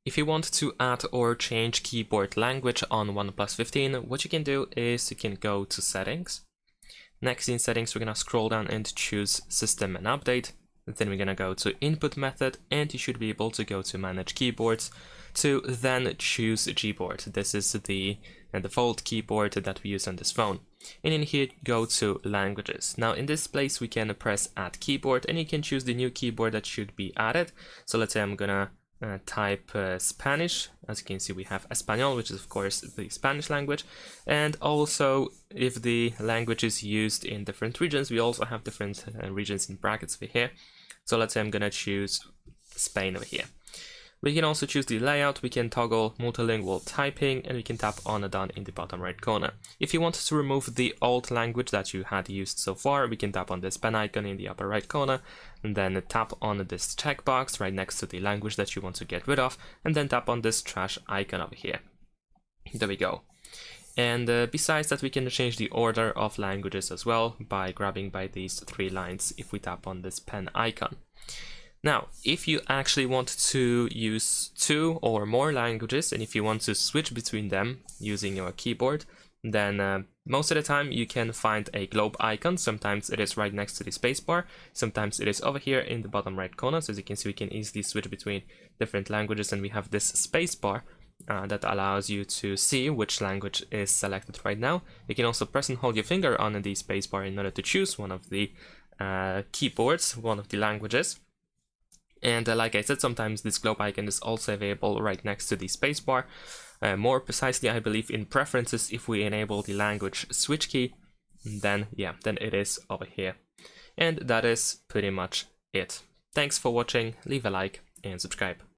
If you want to add or change keyboard language on OnePlus 15, what you can do is you can go to Settings. Next in Settings, we're going to scroll down and choose System and Update. Then we're going to go to Input Method, and you should be able to go to Manage Keyboards to then choose Gboard. This is the default keyboard that we use on this phone. And in here, go to Languages. Now in this place, we can press Add Keyboard, and you can choose the new keyboard that should be added. So let's say I'm going to type Spanish. As you can see, we have Espanol, which is of course the Spanish language, and also if the language is used in different regions, we also have different regions in brackets over here. So let's say I'm gonna choose Spain over here. We can also choose the layout. We can toggle multilingual typing, and we can tap on a done in the bottom right corner. If you want to remove the old language that you had used so far, we can tap on this pen icon in the upper right corner, and then tap on this checkbox right next to the language that you want to get rid of, and then tap on this trash icon over here. There we go. And besides that, we can change the order of languages as well by grabbing by these three lines if we tap on this pen icon. Now, if you actually want to use 2 or more languages, and if you want to switch between them using your keyboard, then most of the time you can find a globe icon. Sometimes it is right next to the spacebar, sometimes it is over here in the bottom right corner. So as you can see, we can easily switch between different languages, and we have this spacebar that allows you to see which language is selected right now. You can also press and hold your finger on the spacebar in order to choose one of the keyboards, one of the languages. And like I said, sometimes this globe icon is also available right next to the spacebar. More precisely, I believe in preferences, if we enable the language switch key, then it is over here. And that is pretty much it. Thanks for watching, leave a like and subscribe.